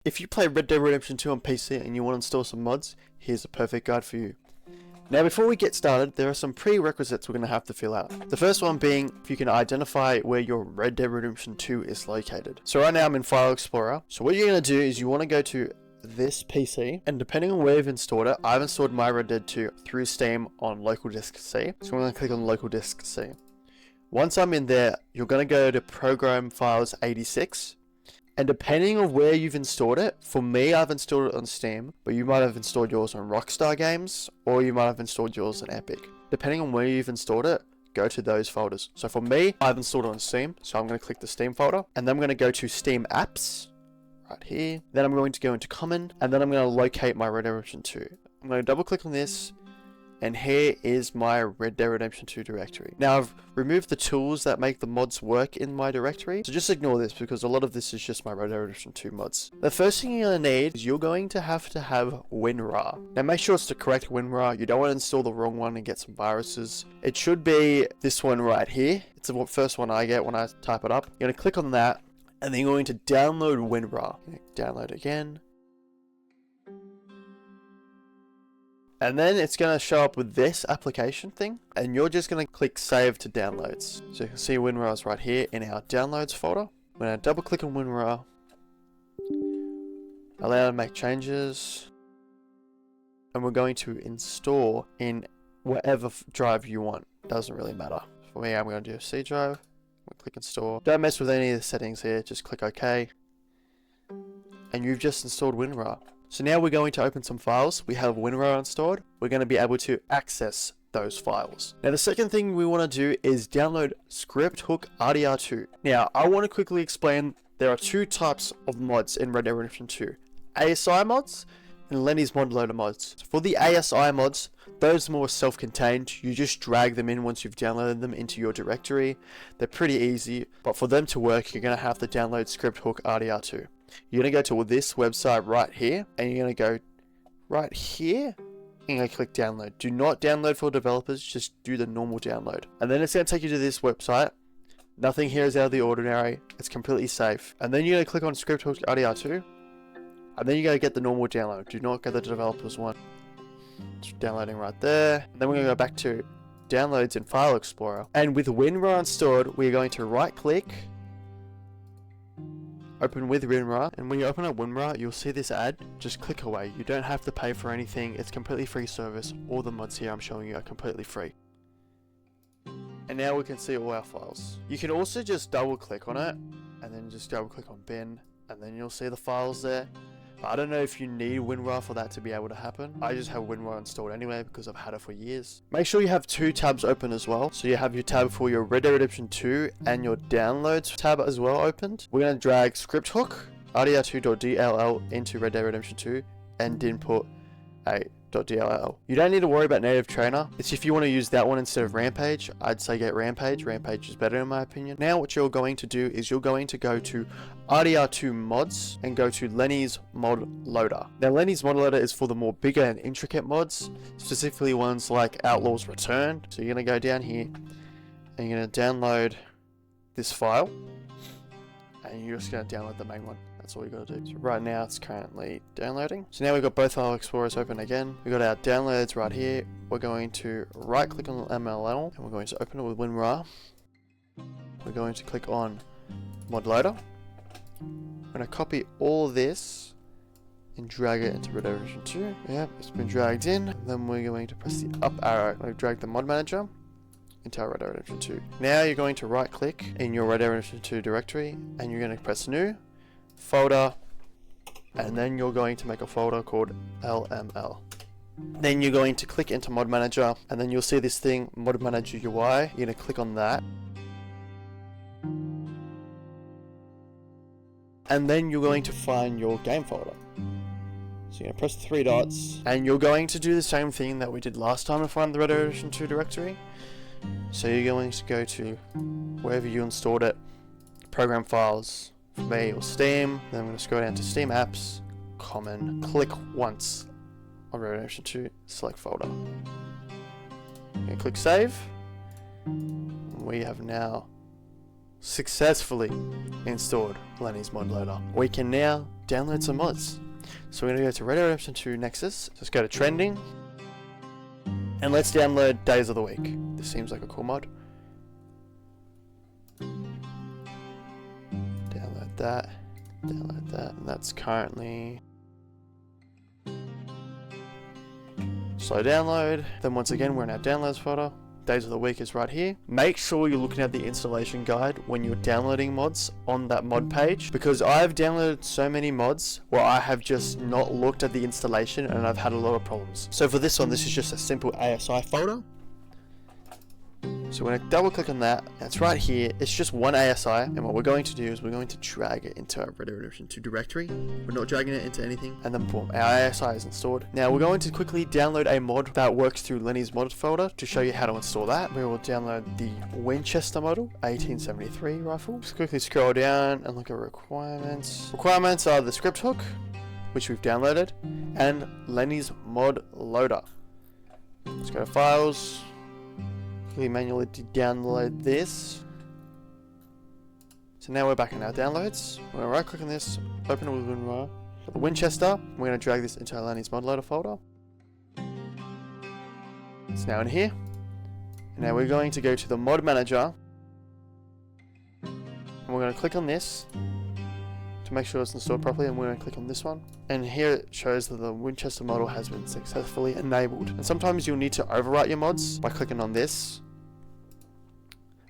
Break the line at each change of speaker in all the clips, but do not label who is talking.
If you play Red Dead Redemption 2 on PC and you want to install some mods, here's a perfect guide for you. Now before we get started, there are some prerequisites we're going to have to fill out. The first one being if you can identify where your Red Dead Redemption 2 is located. So right now I'm in File Explorer. So what you're going to do is you want to go to this PC, and depending on where you've installed it, I've installed my Red Dead 2 through Steam on local disk C. So I'm going to click on local disk C. Once I'm in there, you're going to go to Program Files 86. And depending on where you've installed it, for me I've installed it on Steam, but you might have installed yours on Rockstar Games, or you might have installed yours on Epic. Depending on where you've installed it, go to those folders. So for me, I've installed it on Steam, so I'm going to click the Steam folder, and then I'm going to go to Steam Apps, right here. Then I'm going to go into Common, and then I'm going to locate my Red Dead Redemption 2. I'm going to double click on this, and here is my Red Dead Redemption 2 directory. Now I've removed the tools that make the mods work in my directory, so just ignore this because a lot of this is just my Red Dead Redemption 2 mods. The first thing you're going to need is you're going to have WinRAR. Now make sure it's the correct WinRAR. You don't want to install the wrong one and get some viruses. It should be this one right here. It's the first one I get when I type it up. You're going to click on that, and then you're going to download WinRAR. Download again. And then it's going to show up with this application thing, and you're just going to click save to downloads. So you can see WinRAR is right here in our downloads folder. I'm going to double click on WinRAR, allow to make changes, and we're going to install in whatever drive you want. Doesn't really matter. For me, I'm going to do a C drive. I'm going to click install. Don't mess with any of the settings here, just click OK. And you've just installed WinRAR. So now we're going to open some files. We have WinRAR installed. We're going to be able to access those files. Now the second thing we want to do is download Scripthook Rdr2. Now I want to quickly explain there are two types of mods in Red Dead Redemption 2. ASI mods and Lenny's mod loader mods. So for the ASI mods, those are more self-contained. You just drag them in once you've downloaded them into your directory. They're pretty easy, but for them to work, you're going to have to download Scripthook Rdr2. You're going to go to this website right here, and you're going to go right here, and you're going to click download. Do not download for developers, just do the normal download. And then it's going to take you to this website. Nothing here is out of the ordinary. It's completely safe. And then you're going to click on Scripthook Rdr2, and then you're going to get the normal download. Do not get the developers one. It's downloading right there. And then we're going to go back to downloads in File Explorer. And with WinRAR installed, we're going to right click, open with WinRAR, and when you open up WinRAR, you'll see this ad. Just click away. You don't have to pay for anything. It's completely free service. All the mods here I'm showing you are completely free. And now we can see all our files. You can also just double click on it, and then just double click on bin, and then you'll see the files there. But I don't know if you need WinRAR for that to be able to happen. I just have WinRAR installed anyway because I've had it for years. Make sure you have two tabs open as well. So you have your tab for your Red Dead Redemption 2 and your downloads tab as well opened. We're going to drag Scripthook Rdr2.dll into Red Dead Redemption 2 and input a.dll. You don't need to worry about native trainer. It's if you want to use that one instead of Rampage, I'd say get Rampage. Rampage is better in my opinion. Now what you're going to do is you're going to go to Rdr2 mods and go to Lenny's mod loader. Now Lenny's mod loader is for the more bigger and intricate mods, specifically ones like Outlaws Return. So you're going to go down here and you're going to download this file, and you're just going to download the main one. That's all you got to do. So right now it's currently downloading. So now we've got both File Explorers open again. We've got our downloads right here. We're going to right click on MLL, and we're going to open it with WinRAR. We're going to click on Mod Loader. I'm going to copy all of this and drag it into Red Dead Redemption 2. Yeah, it's been dragged in. Then we're going to press the up arrow. We'll drag the mod manager into our Red Dead Redemption 2. Now you're going to right click in your Red Dead Redemption 2 directory, and you're going to press new folder, and then you're going to make a folder called LML. Then you're going to click into mod manager, and then you'll see this thing, mod manager UI. You're going to click on that, and then you're going to find your game folder. So you're going to press the three dots, and you're going to do the same thing that we did last time to find the Red Dead Redemption 2 directory. So you're going to go to wherever you installed it, program files, for me or Steam. Then I'm going to scroll down to Steam Apps, Common, click once on Red Dead Redemption 2, select folder. You're going to click save. We have now successfully installed Lenny's mod loader. We can now download some mods. So we're going to go to Rdr2 to Nexus, just go to trending, and let's download Days of the Week. This seems like a cool mod. Download that, and that's currently slow download. Then once again, we're in our downloads folder. Days of the Week is right here. Make sure you're looking at the installation guide when you're downloading mods on that mod page, because I've downloaded so many mods where I have just not looked at the installation and I've had a lot of problems. So for this one, this is just a simple ASI folder. So we're going to double click on that. It's right here. It's just one ASI, and what we're going to do is we're going to drag it into our Rdr2 directory. We're not dragging it into anything, and then boom, our ASI is installed. Now we're going to quickly download a mod that works through Lenny's mod folder to show you how to install that. We will download the Winchester model 1873 rifle. Just quickly scroll down and look at requirements. Requirements are the script hook, which we've downloaded, and Lenny's mod loader. Let's go to files. We manually download this. So now we're back in our downloads. We're going to right click on this, open it with WinRAR. For the Winchester, we're going to drag this into our Lenny's mod loader folder. It's now in here. And now we're going to go to the mod manager. And we're going to click on this to make sure it's installed properly, and we're going to click on this one. And here it shows that the Winchester model has been successfully enabled. And sometimes you'll need to overwrite your mods by clicking on this.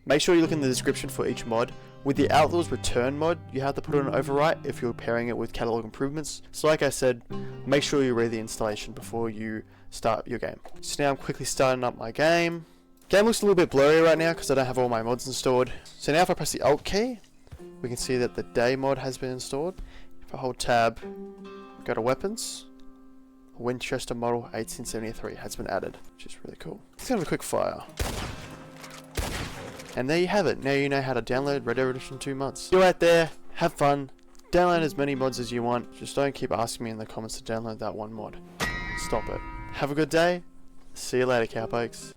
Make sure you look in the description for each mod. With the Outlaws Return mod, you have to put on overwrite if you're pairing it with catalog improvements. So like I said, make sure you read the installation before you start your game. So now I'm quickly starting up my game. Game looks a little bit blurry right now because I don't have all my mods installed. So now if I press the Alt key, we can see that the day mod has been installed. If I hold tab, go to weapons, Winchester model 1873 has been added, which is really cool. Let's have a quick fire. And there you have it. Now you know how to download Rdr2 mods. Go out there, have fun, download as many mods as you want. Just don't keep asking me in the comments to download that one mod. Stop it. Have a good day. See you later, cowpokes.